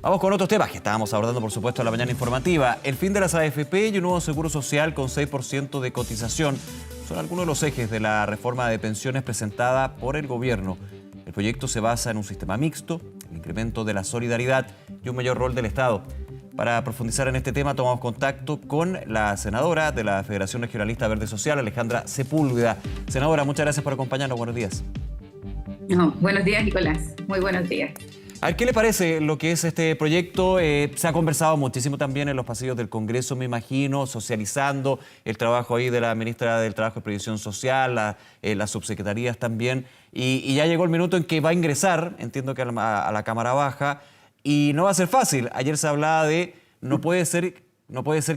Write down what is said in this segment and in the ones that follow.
Vamos con otros temas que estábamos abordando, por supuesto, en la mañana informativa. El fin de las AFP y un nuevo seguro social con 6% de cotización son algunos de los ejes de la reforma de pensiones presentada por el gobierno. El proyecto se basa en un sistema mixto, el incremento de la solidaridad y un mayor rol del Estado. Para profundizar en este tema, tomamos contacto con la senadora de la Federación Regionalista Verde Social, Alejandra Sepúlveda. Senadora, muchas gracias por acompañarnos. Buenos días. Buenos días, Nicolás. Muy buenos días. A ver, ¿qué le parece lo que es este proyecto? Se ha conversado muchísimo también en los pasillos del Congreso, me imagino, socializando el trabajo ahí de la ministra del Trabajo y Previsión Social, las subsecretarías también. Y ya llegó el minuto en que va a ingresar, entiendo que a la Cámara Baja, y no va a ser fácil. Ayer se hablaba de no puede ser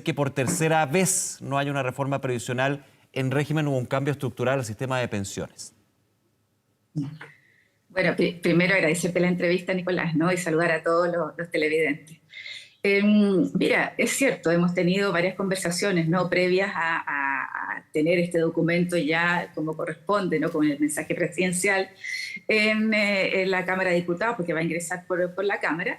que por tercera vez no haya una reforma previsional en régimen o un cambio estructural al sistema de pensiones. Bueno, primero agradecerte la entrevista, Nicolás, ¿no? Y saludar a todos los televidentes. Mira, es cierto, hemos tenido varias conversaciones, ¿no?, previas a tener este documento ya como corresponde, ¿no?, con el mensaje presidencial en la Cámara de Diputados, porque va a ingresar por la Cámara.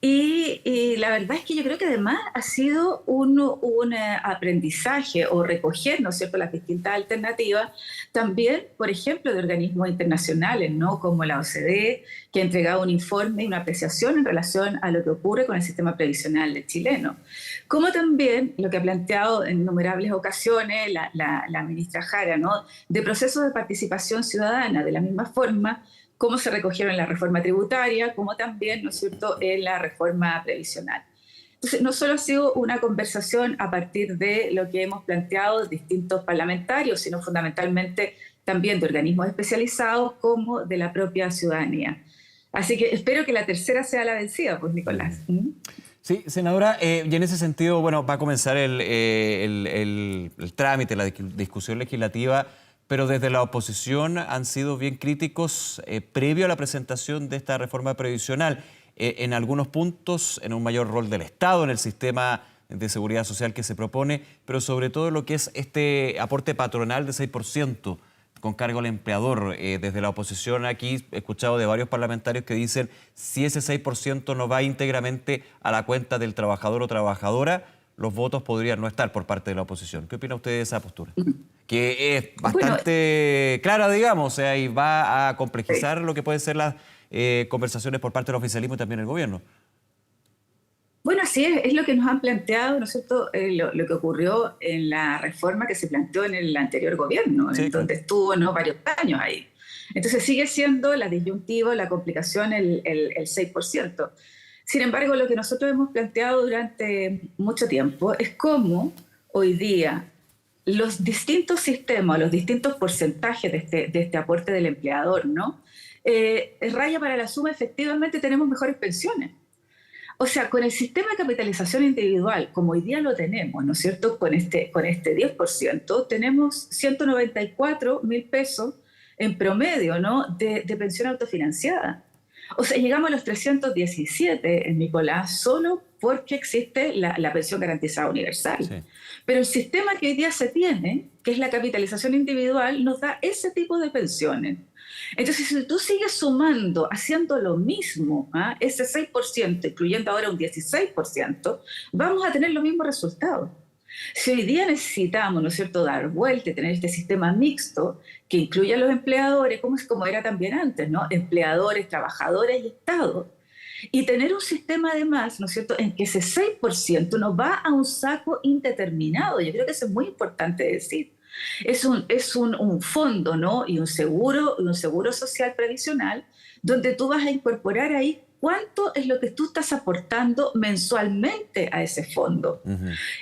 Y la verdad es que yo creo que además ha sido un aprendizaje o recoger, ¿no es cierto?, las distintas alternativas, también, por ejemplo, de organismos internacionales, ¿no?, como la OCDE, que ha entregado un informe y una apreciación en relación a lo que ocurre con el sistema previsional chileno, como también lo que ha planteado en innumerables ocasiones la ministra Jara, ¿no?, de procesos de participación ciudadana, de la misma forma como se recogieron en la reforma tributaria, como también, ¿no es cierto?, en la reforma previsional. Entonces, no solo ha sido una conversación a partir de lo que hemos planteado distintos parlamentarios, sino fundamentalmente también de organismos especializados como de la propia ciudadanía. Así que espero que la tercera sea la vencida, pues, Nicolás. Sí, senadora, y en ese sentido, bueno, va a comenzar el trámite, la discusión legislativa, pero desde la oposición han sido bien críticos previo a la presentación de esta reforma previsional. En algunos puntos, en un mayor rol del Estado, en el sistema de seguridad social que se propone, pero sobre todo lo que es este aporte patronal de 6% con cargo al empleador. Desde la oposición aquí he escuchado de varios parlamentarios que dicen si ese 6% no va íntegramente a la cuenta del trabajador o trabajadora, los votos podrían no estar por parte de la oposición. ¿Qué opina usted de esa postura? Que es bastante clara, digamos, o sea, y va a complejizar lo que pueden ser las conversaciones por parte del oficialismo y también el gobierno. Bueno, así es lo que nos han planteado, ¿no es cierto?, lo que ocurrió en la reforma que se planteó en el anterior gobierno, sí, donde estuvo, ¿no?, varios años ahí. Entonces sigue siendo la disyuntiva, la complicación, el 6%. Sin embargo, lo que nosotros hemos planteado durante mucho tiempo es cómo hoy día los distintos sistemas, los distintos porcentajes de este aporte del empleador, ¿no?, raya para la suma, efectivamente tenemos mejores pensiones. O sea, con el sistema de capitalización individual, como hoy día lo tenemos, ¿no es cierto?, con este 10%, tenemos 194.000 pesos en promedio, ¿no?, de pensión autofinanciada. O sea, llegamos a los 317, Nicolás, solo porque existe la pensión garantizada universal. Sí. Pero el sistema que hoy día se tiene, que es la capitalización individual, nos da ese tipo de pensiones. Entonces, si tú sigues sumando, haciendo lo mismo, ese 6%, incluyendo ahora un 16%, vamos a tener los mismos resultados. Si hoy día necesitamos, ¿no es cierto?, dar vuelta y tener este sistema mixto que incluya a los empleadores, como era también antes, ¿no?, empleadores, trabajadores y Estado, y tener un sistema además, ¿no es cierto?, en que ese 6% no va a un saco indeterminado. Yo creo que eso es muy importante decir. Es un fondo, ¿no?, y un seguro social previsional, donde tú vas a incorporar ahí cuánto es lo que tú estás aportando mensualmente a ese fondo.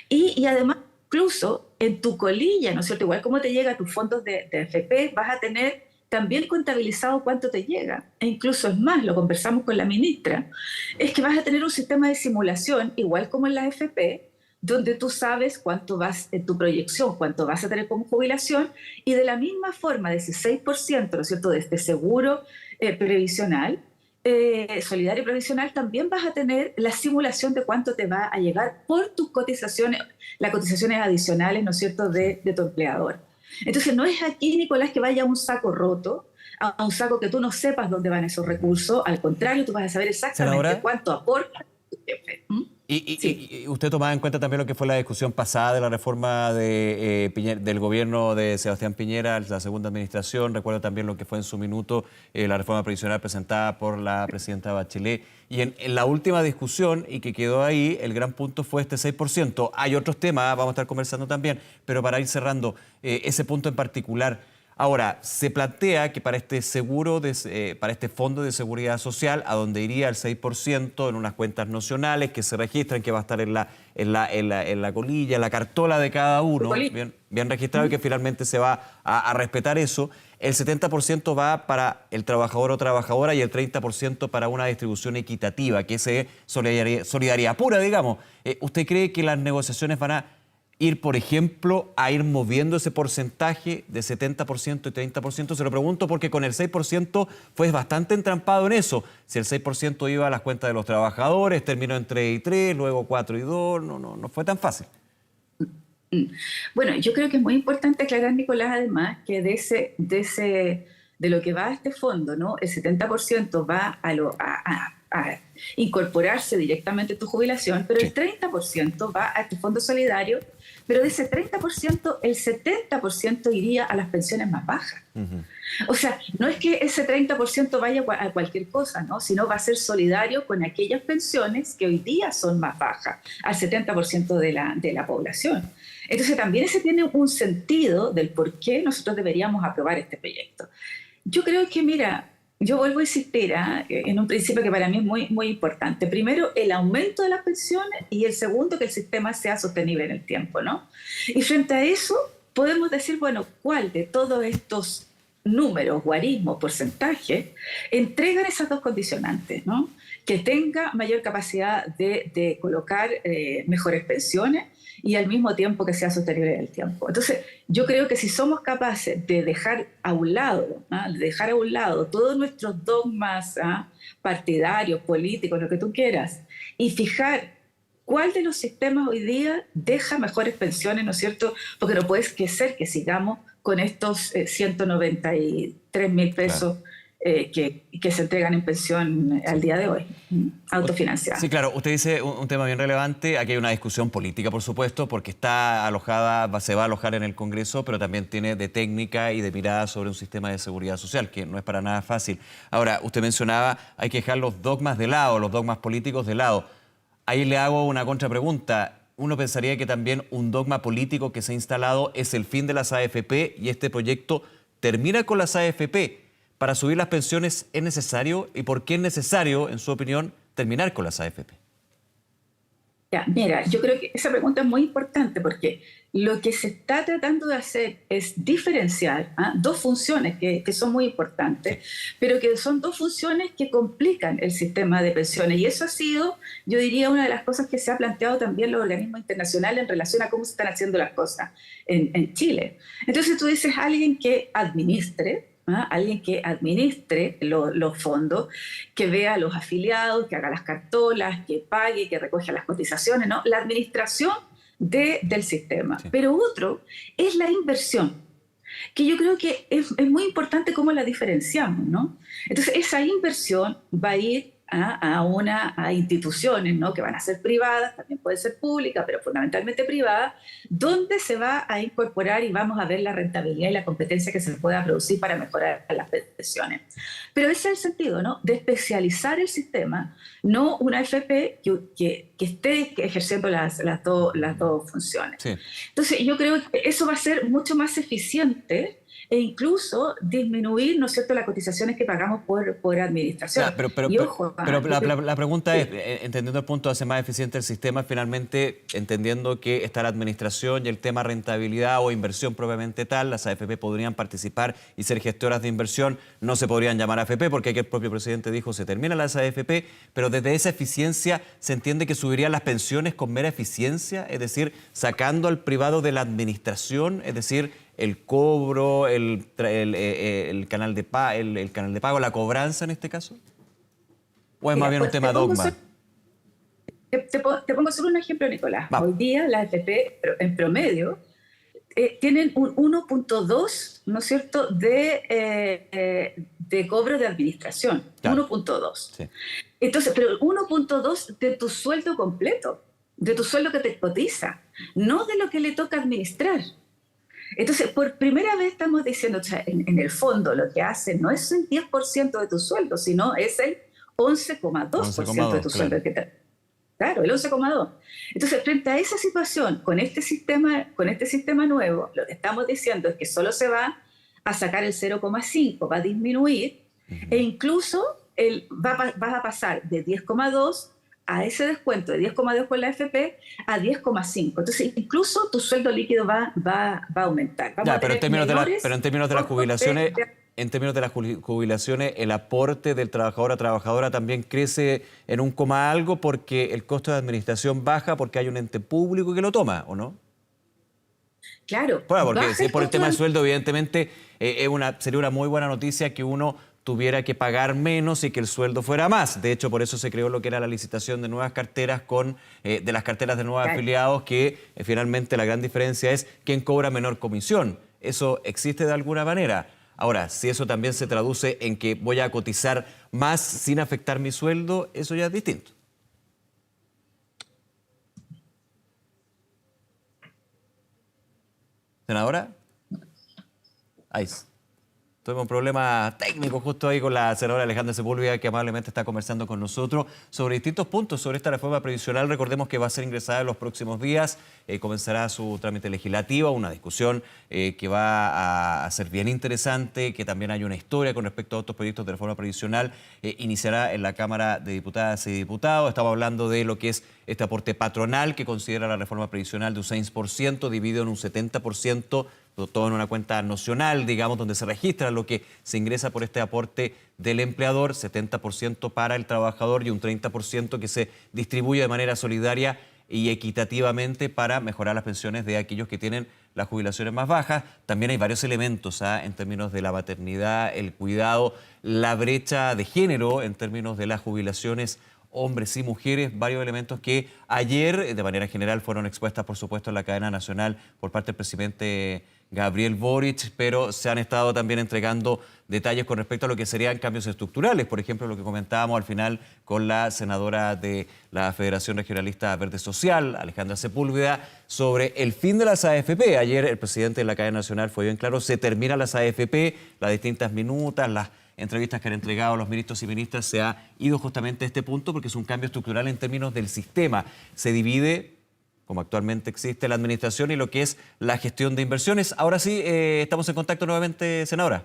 Y además, incluso en tu colilla, ¿no es cierto?, igual como te llega a tus fondos de AFP, vas a tener también contabilizado cuánto te llega. E incluso es más, lo conversamos con la ministra, es que vas a tener un sistema de simulación, igual como en la AFP, donde tú sabes cuánto vas en tu proyección, cuánto vas a tener como jubilación, y de la misma forma, de ese 6%, ¿no es cierto?, de este seguro previsional, solidario previsional, también vas a tener la simulación de cuánto te va a llegar por tus cotizaciones, las cotizaciones adicionales, ¿no es cierto?, de tu empleador. Entonces, no es aquí, Nicolás, que vaya a un saco roto, a un saco que tú no sepas dónde van esos recursos. Al contrario, tú vas a saber exactamente cuánto aporta Y usted tomaba en cuenta también lo que fue la discusión pasada de la reforma del gobierno de Sebastián Piñera, la segunda administración. Recuerdo también lo que fue en su minuto la reforma previsional presentada por la presidenta Bachelet. Y en la última discusión, y que quedó ahí, el gran punto fue este 6%. Hay otros temas, vamos a estar conversando también, pero para ir cerrando ese punto en particular. Ahora, se plantea que para este para este fondo de seguridad social, a donde iría el 6% en unas cuentas nacionales que se registran, que va a estar en la colilla, en la cartola de cada uno, bien registrado, y que finalmente se va a respetar eso. El 70% va para el trabajador o trabajadora y el 30% para una distribución equitativa, que es solidaridad pura, digamos. ¿Usted cree que las negociaciones van a ir, por ejemplo, a ir moviendo ese porcentaje de 70% y 30%? Se lo pregunto porque con el 6% fue bastante entrampado en eso. Si el 6% iba a las cuentas de los trabajadores, terminó en 3 y 3, luego 4 y 2, no fue tan fácil. Bueno, yo creo que es muy importante aclarar, Nicolás, además, que de lo que va a este fondo, ¿no? El 70% va a incorporarse directamente a tu jubilación, pero el 30% va a este fondo solidario, pero de ese 30%, el 70% iría a las pensiones más bajas. O sea, no es que ese 30% vaya a cualquier cosa, ¿no? Sino va a ser solidario con aquellas pensiones que hoy día son más bajas, al 70% de la población. Entonces también ese tiene un sentido del por qué nosotros deberíamos aprobar este proyecto. Yo creo que, mira, yo vuelvo a insistir en un principio que para mí es muy, muy importante. Primero, el aumento de las pensiones, y el segundo, que el sistema sea sostenible en el tiempo, ¿no? Y frente a eso, podemos decir, bueno, ¿cuál de todos estos números, guarismos, porcentajes, entregan esas dos condicionantes, ¿no? Que tenga mayor capacidad de colocar mejores pensiones y al mismo tiempo que sea sostenible en el tiempo. Entonces, yo creo que si somos capaces de dejar a un lado, todos nuestros dogmas partidarios, políticos, lo que tú quieras, y fijar cuál de los sistemas hoy día deja mejores pensiones, ¿no es cierto? Porque no puede ser que sigamos con estos 193.000 pesos. Claro. Que se entregan en pensión al día de hoy, autofinanciadas. Sí, claro. Usted dice un tema bien relevante. Aquí hay una discusión política, por supuesto, porque está alojada, se va a alojar en el Congreso, pero también tiene de técnica y de mirada sobre un sistema de seguridad social, que no es para nada fácil. Ahora, usted mencionaba, hay que dejar los dogmas de lado, los dogmas políticos de lado. Ahí le hago una contrapregunta. Uno pensaría que también un dogma político que se ha instalado es el fin de las AFP, y este proyecto termina con las AFP. ¿Para subir las pensiones es necesario? ¿Y por qué es necesario, en su opinión, terminar con las AFP? Ya, mira, yo creo que esa pregunta es muy importante porque lo que se está tratando de hacer es diferenciar dos funciones que son muy importantes, pero que son dos funciones que complican el sistema de pensiones. Y eso ha sido, yo diría, una de las cosas que se ha planteado también los organismos internacionales en relación a cómo se están haciendo las cosas en Chile. Entonces tú dices, alguien que administre, alguien que administre los fondos, que vea a los afiliados, que haga las cartolas, que pague, que recoja las cotizaciones, ¿no? La administración del sistema. Sí. Pero otro es la inversión, que yo creo que es muy importante cómo la diferenciamos, ¿no? Entonces, esa inversión va a ir a instituciones, ¿no? Que van a ser privadas, también pueden ser públicas, pero fundamentalmente privadas, donde se va a incorporar y vamos a ver la rentabilidad y la competencia que se pueda producir para mejorar las pensiones. Pero ese es el sentido, ¿no? De especializar el sistema, no una AFP que esté ejerciendo las dos funciones. Sí. Entonces, yo creo que eso va a ser mucho más eficiente e incluso disminuir, ¿no es cierto?, las cotizaciones que pagamos por administración. Ya, pero la pregunta es, entendiendo el punto de hacer más eficiente el sistema, finalmente entendiendo que está la administración y el tema rentabilidad o inversión propiamente tal, las AFP podrían participar y ser gestoras de inversión, no se podrían llamar AFP porque aquí el propio presidente dijo se terminan las AFP, pero desde esa eficiencia se entiende que subirían las pensiones con mera eficiencia, es decir, sacando al privado de la administración, es decir, el cobro, el canal de pago, la cobranza en este caso? ¿O es más bien un tema dogma? Te pongo solo un ejemplo, Nicolás. Hoy día la AFP en promedio tienen un 1.2, ¿no es cierto?, de cobro de administración. Claro. 1.2. Sí. Entonces, pero 1.2 de tu sueldo completo, de tu sueldo que te cotiza, no de lo que le toca administrar. Entonces, por primera vez estamos diciendo, o sea, en el fondo lo que hacen no es el 10% de tu sueldo, sino es el 11,2% de tu 11,2, sueldo. claro. Claro, el 11,2. Entonces, frente a esa situación, con este sistema nuevo, lo que estamos diciendo es que solo se va a sacar el 0,5, va a disminuir, e incluso vas a pasar de 10,2 a ese descuento de 10,2 con la AFP a 10,5. Entonces, incluso tu sueldo líquido va a aumentar. Vamos Ya, a tener pero en términos de las jubilaciones, el aporte del trabajador a trabajadora también crece en un coma algo porque el costo de administración baja porque hay un ente público que lo toma, ¿o no? Claro, Bueno, porque baja si el es por el costo tema de del sueldo, evidentemente sería una muy buena noticia que uno tuviera que pagar menos y que el sueldo fuera más. De hecho, por eso se creó lo que era la licitación de nuevas carteras de las carteras de nuevos afiliados, que finalmente la gran diferencia es quién cobra menor comisión. Eso existe de alguna manera. Ahora, si eso también se traduce en que voy a cotizar más sin afectar mi sueldo, eso ya es distinto. ¿Senadora? Ahí. Tuvimos un problema técnico justo ahí con la senadora Alejandra Sepúlveda, que amablemente está conversando con nosotros sobre distintos puntos sobre esta reforma previsional. Recordemos que va a ser ingresada en los próximos días, comenzará su trámite legislativo, una discusión que va a ser bien interesante, que también hay una historia con respecto a otros proyectos de reforma previsional. Iniciará en la Cámara de Diputadas y Diputados. Estamos hablando de lo que es este aporte patronal, que considera la reforma previsional de un 6%, dividido en un 70%, todo en una cuenta nocional, digamos, donde se registra lo que se ingresa por este aporte del empleador, 70% para el trabajador y un 30% que se distribuye de manera solidaria y equitativamente para mejorar las pensiones de aquellos que tienen las jubilaciones más bajas. También hay varios elementos en términos de la maternidad, el cuidado, la brecha de género en términos de las jubilaciones hombres y mujeres, varios elementos que ayer de manera general fueron expuestas, por supuesto, en la cadena nacional por parte del presidente Gabriel Boric, pero se han estado también entregando detalles con respecto a lo que serían cambios estructurales, por ejemplo, lo que comentábamos al final con la senadora de la Federación Regionalista Verde Social, Alejandra Sepúlveda, sobre el fin de las AFP. Ayer el presidente de la cadena nacional fue bien claro, se terminan las AFP, las distintas minutas, las entrevistas que han entregado los ministros y ministras, se ha ido justamente a este punto porque es un cambio estructural en términos del sistema. Se divide, como actualmente existe, la administración y lo que es la gestión de inversiones. Ahora sí, estamos en contacto nuevamente, senadora.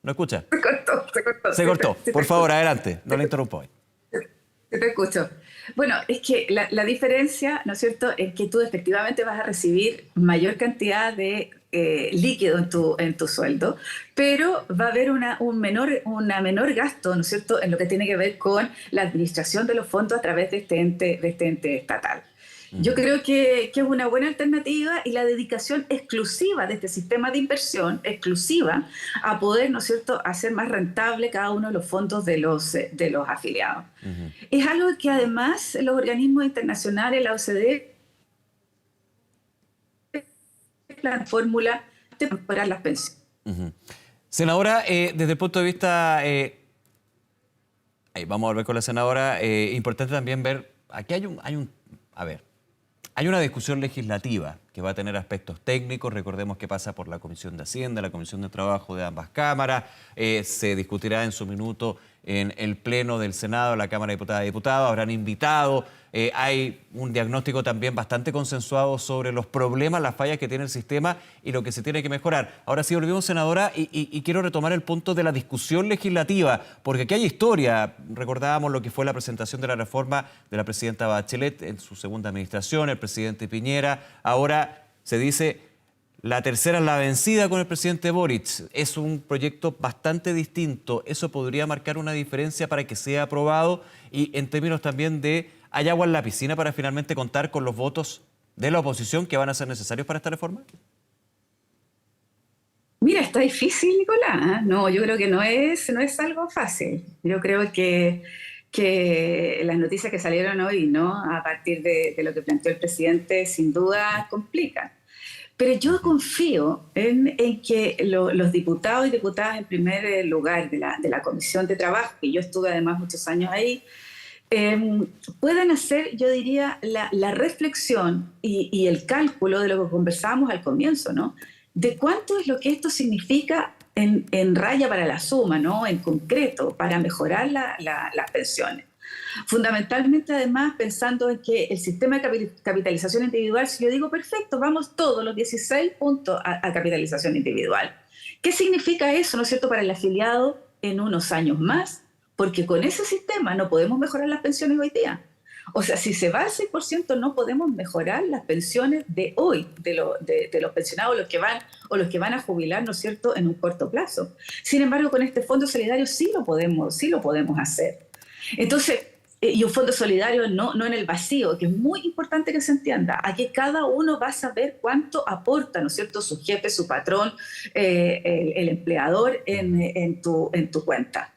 ¿No escucha? Se cortó. Se cortó. Por favor, adelante. No la interrumpo hoy. Te escucho. Bueno, es que la diferencia, ¿no es cierto?, es que tú efectivamente vas a recibir mayor cantidad de líquido en tu sueldo, pero va a haber una menor gasto, ¿no es cierto?, en lo que tiene que ver con la administración de los fondos a través de este ente estatal. Yo creo que es una buena alternativa y la dedicación exclusiva de este sistema de inversión, exclusiva, a poder, ¿no es cierto?, hacer más rentable cada uno de los fondos de los afiliados. Es algo que además los organismos internacionales, la OCDE, la fórmula de mejorar las pensiones. Senadora, desde el punto de vista, vamos a volver con la senadora, importante también ver, aquí hay una discusión legislativa que va a tener aspectos técnicos. Recordemos que pasa por la Comisión de Hacienda, la Comisión de Trabajo de ambas cámaras. Se discutirá en su minuto en el Pleno del Senado, la Cámara de Diputadas y Diputados. Habrán invitado. Hay un diagnóstico también bastante consensuado sobre los problemas, las fallas que tiene el sistema y lo que se tiene que mejorar. Ahora sí, volvemos, senadora, y quiero retomar el punto de la discusión legislativa, porque aquí hay historia. Recordábamos lo que fue la presentación de la reforma de la presidenta Bachelet en su segunda administración, el presidente Piñera. Ahora se dice la tercera es la vencida con el presidente Boric. Es un proyecto bastante distinto. ¿Eso podría marcar una diferencia para que sea aprobado? Y en términos también de, ¿hay agua en la piscina para finalmente contar con los votos de la oposición que van a ser necesarios para esta reforma? Mira, está difícil, Nicolás. No, yo creo que no es algo fácil. Yo creo que las noticias que salieron hoy, ¿no?, a partir de lo que planteó el presidente, sin duda complican. Pero yo confío en que los diputados y diputadas en primer lugar de la Comisión de Trabajo, que yo estuve además muchos años ahí, puedan hacer, yo diría, la reflexión y el cálculo de lo que conversábamos al comienzo, ¿no? De cuánto es lo que esto significa en raya para la suma, ¿no? En concreto, para mejorar las pensiones. Fundamentalmente, además, pensando en que el sistema de capitalización individual, si yo digo, perfecto, vamos todos los 16 puntos a capitalización individual. ¿Qué significa eso, no es cierto, para el afiliado en unos años más? Porque con ese sistema no podemos mejorar las pensiones hoy día. O sea, si se va al 6%, no podemos mejorar las pensiones de hoy, de los pensionados los que van a jubilar, ¿no es cierto?, en un corto plazo. Sin embargo, con este fondo solidario sí lo podemos hacer. Entonces, y un fondo solidario no en el vacío, que es muy importante que se entienda. Aquí cada uno va a saber cuánto aporta, ¿no es cierto?, su jefe, su patrón, el empleador en tu cuenta.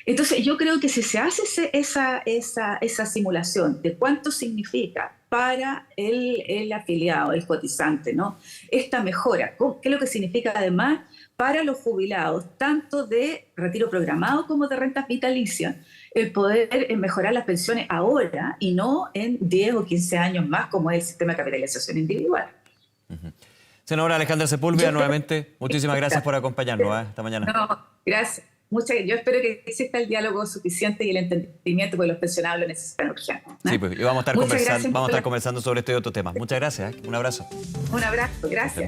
Entonces, yo creo que si se hace esa simulación de cuánto significa para el afiliado, el cotizante, ¿no?, esta mejora, ¿qué es lo que significa además para los jubilados, tanto de retiro programado como de rentas vitalicias, el poder mejorar las pensiones ahora y no en 10 o 15 años más, como es el sistema de capitalización individual? Senadora Alejandra Sepúlveda, nuevamente, muchísimas gracias por acompañarnos esta mañana. No, gracias. Yo espero que exista el diálogo suficiente y el entendimiento, porque los pensionados lo necesitan urgente, ¿no? Sí, pues, y vamos a estar conversando sobre este y otro tema. Muchas gracias, un abrazo. Un abrazo, gracias.